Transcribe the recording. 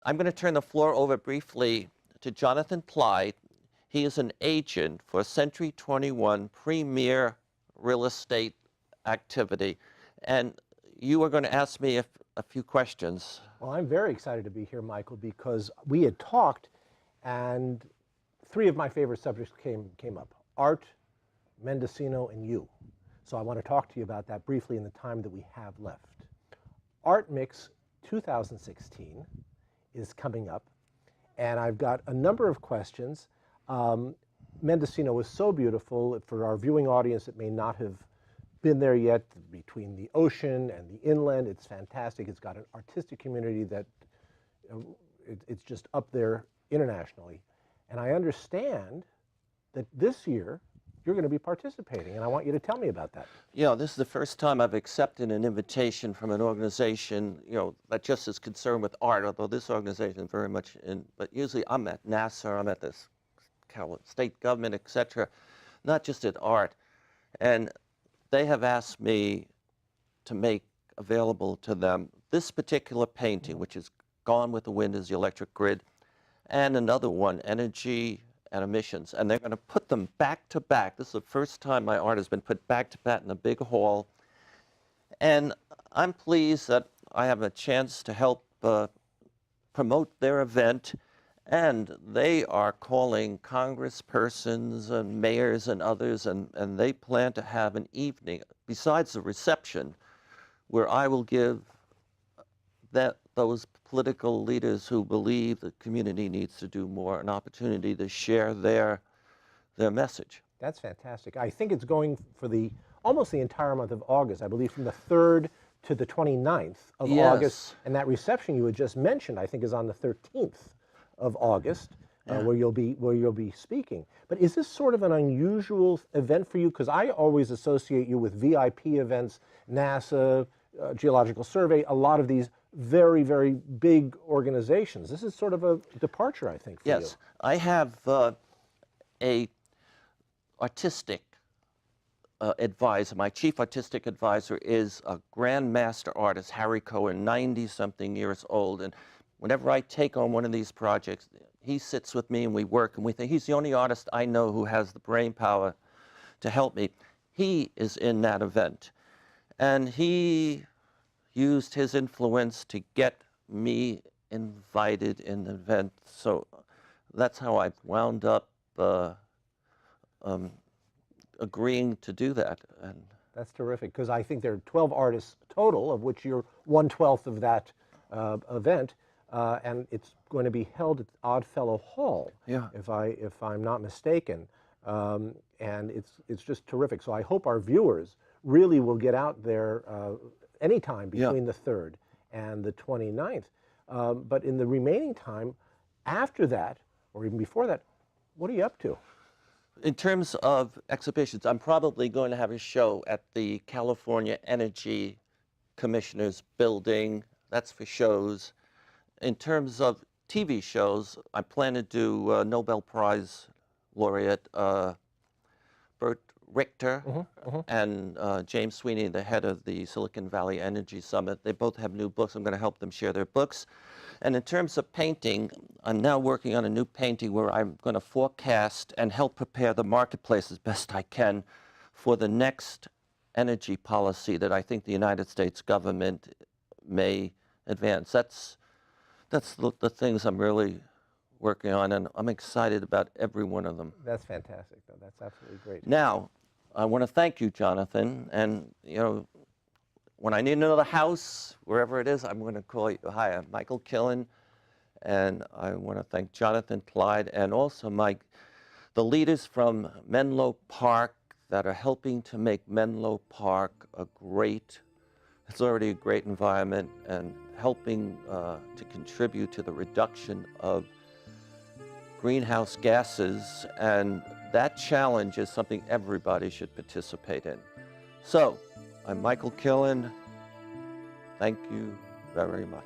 I'm going to turn the floor over briefly to Jonathan Kleid. He is an agent for Century 21 Premier Real Estate activity. And you are going to ask me a few questions. Well, I'm very excited to be here, Michael, because we had talked and three of my favorite subjects came up: art, Mendocino, and you. So I want to talk to you about that briefly in the time that we have left. Art Mix 2016 is coming up, and I've got a number of questions. Mendocino was so beautiful. For our viewing audience that may not have been there yet, between the ocean and the inland, it's fantastic. It's got an artistic community that it's just up there internationally. And I understand that this year you're going to be participating, and I want you to tell me about that. Yeah, this is the first time I've accepted an invitation from an organization, that just is concerned with art, although this organization is very much in, but usually I'm at NASA, I'm at the state government, etc., not just at art. And they have asked me to make available to them this particular painting, which is Gone with the Wind is the Electric Grid, and another one, Energy and Emissions. And they're going to put them back to back. This is the first time my art has been put back to back in a big hall. And I'm pleased that I have a chance to help promote their event. And they are calling congresspersons and mayors and others, and they plan to have an evening, besides the reception, where I will give those political leaders who believe the community needs to do more an opportunity to share their message. That's fantastic. I think it's going for almost the entire month of August, I believe from the 3rd to the 29th of August. And that reception you had just mentioned, I think, is on the 13th of August, where you'll be speaking. But is this sort of an unusual event for you? Because I always associate you with VIP events, NASA, Geological Survey, a lot of these very, very big organizations. This is sort of a departure, I think, for you. Yes, I have a artistic advisor. My chief artistic advisor is a grandmaster artist, Harry Cohen, 90-something years old. And whenever I take on one of these projects, he sits with me and we work, and we think he's the only artist I know who has the brain power to help me. He is in that event, and he used his influence to get me invited in the event. So that's how I wound up agreeing to do that. And that's terrific, because I think there are 12 artists total, of which you're 1/12 of that event. And it's going to be held at Oddfellow Hall, if I'm not mistaken, and it's just terrific. So I hope our viewers really will get out there anytime between the 3rd and the 29th. But in the remaining time, after that, or even before that, what are you up to? In terms of exhibitions, I'm probably going to have a show at the California Energy Commissioner's Building. That's for shows. In terms of TV shows, I plan to do Nobel Prize laureate Bert Richter and James Sweeney, the head of the Silicon Valley Energy Summit. They both have new books. I'm going to help them share their books. And in terms of painting, I'm now working on a new painting where I'm going to forecast and help prepare the marketplace as best I can for the next energy policy that I think the United States government may advance. That's the things I'm really working on, and I'm excited about every one of them. That's fantastic, though. That's absolutely great. Now, I want to thank you, Jonathan, and when I need another house, wherever it is, I'm going to call you. Hi, I'm Michael Killen, and I want to thank Jonathan Kleid and also the leaders from Menlo Park that are helping to make Menlo Park it's already a great environment, and helping to contribute to the reduction of greenhouse gases, and that challenge is something everybody should participate in. So, I'm Michael Killen. Thank you very much.